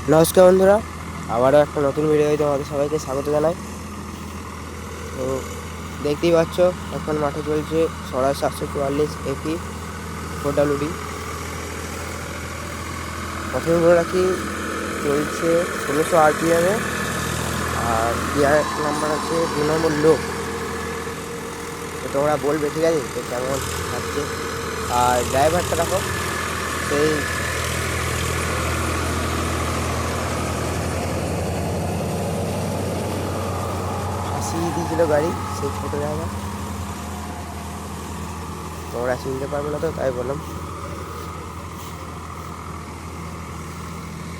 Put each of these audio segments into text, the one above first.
নমস্কার বন্ধুরা, আবারও একটা নতুন ভিডিওতে তোমাদের সবাইকে স্বাগত জানাই। তো দেখতেই পাচ্ছ, এখন মাঠে চলছে 744 এপি 4WD। প্রথমে বলে রাখি, চলছে 1600 RPM-এ, আর গিয়ার নাম্বার আছে 2 নম্বর লো। তো তোমরা বলবে, ঠিক আছে, তো কেমন থাকছে। আর ড্রাইভারটা দেখো, সেই ফাঁসিয়ে দিয়েছিল গাড়ি, সেই ছোটো ড্রাইভার। তোমরা চিনতে পারবে না, তো তাই বললাম।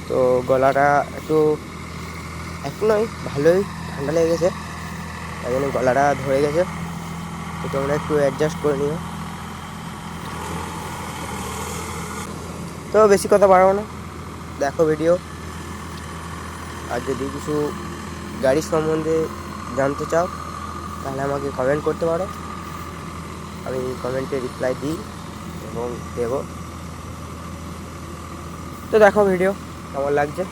তো গলাটা একটু নয়, ভালোই ঠান্ডা লেগে গেছে, তাই জন্য গলাটা ধরে গেছে। তো তোমরা একটু অ্যাডজাস্ট করে নিও। তো বেশি কথা বাড়াবো না, দেখো ভিডিও। আর যদি কিছু গাড়ি সম্বন্ধে জানতে চাও, তাহলে আমাকে কমেন্ট করতে পারো, আমি কমেন্টে রিপ্লাই দিই এবং দেবো। তো দেখো ভিডিও কেমন লাগছে।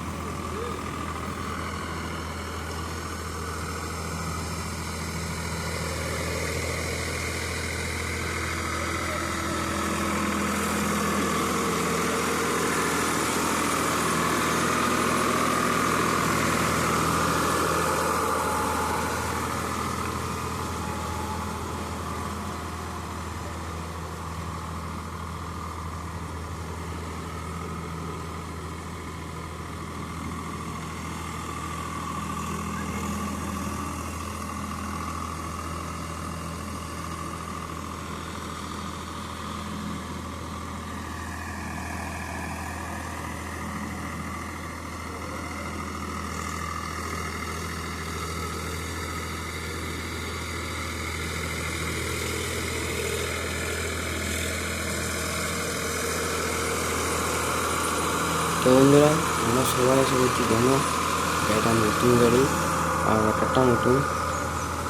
তো বন্ধুরা, আমরা সবাই আশা করছি জানো, এটা নতুন গাড়ি আর রটারটা নতুন।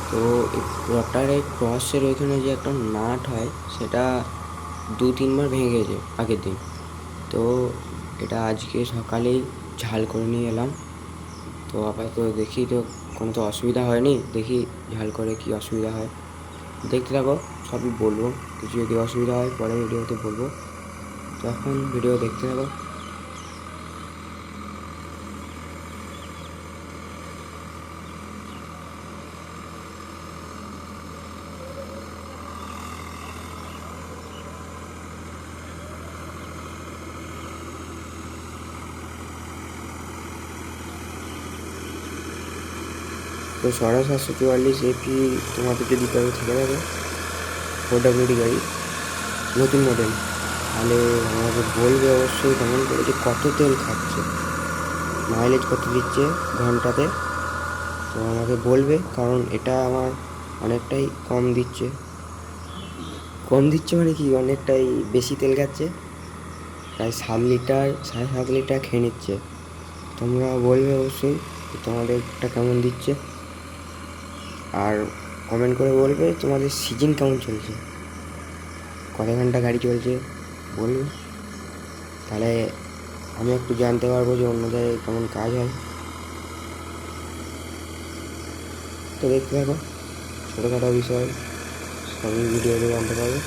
তো এই রটারের ক্রসের ওইখানে যে একটা নাট হয়, সেটা 2-3 বার ভেঙে গেছে আগের দিন। তো এটা আজকে সকালেই ঝাল করে নিয়ে এলাম। তো আপাতত দেখি, তো কোনো তো অসুবিধা হয়নি, দেখি ঝাল করে কি অসুবিধা হয়। দেখতে থাকো, সবই বলবো। কিছু যদি অসুবিধা হয় পরে ভিডিওতে বলবো। তো এখন ভিডিও দেখতে থাকো। তো 744 এপি তোমাদের যদি কারো থেকে থাকে, 4WD গাড়ি, নতুন মডেল, তাহলে আমাকে বলবে অবশ্যই কমেন্ট করে যে কত তেল খাচ্ছে, মাইলেজ কত দিচ্ছে ঘন্টাতে। তো আমাকে বলবে, কারণ এটা আমার অনেকটাই কম দিচ্ছে মানে কি, অনেকটাই বেশি তেল খাচ্ছে, প্রায় 7 লিটার 7.5 লিটার খেয়ে নিচ্ছে। তোমরা বলবে অবশ্যই তোমাদেরটা কেমন দিচ্ছে, আর কমেন্ট করে বলবে তোমাদের সিজন কেমন চলছে, কত ঘন্টা গাড়ি চলছে বলবে, তাহলে আমি একটু জানতে পারবো যে অন্য জায়গায় কেমন কাজ হয়। তো দেখতে থাকো, ছোটোখাটো বিষয় সবই ভিডিওতে জানতে পারবে।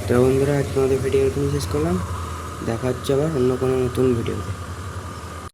তো বন্ধুরা আজকে আমাদের ভিডিও এখানে শেষ করলাম। দেখা হচ্ছে আবার অন্য কোনো নতুন ভিডিওতে।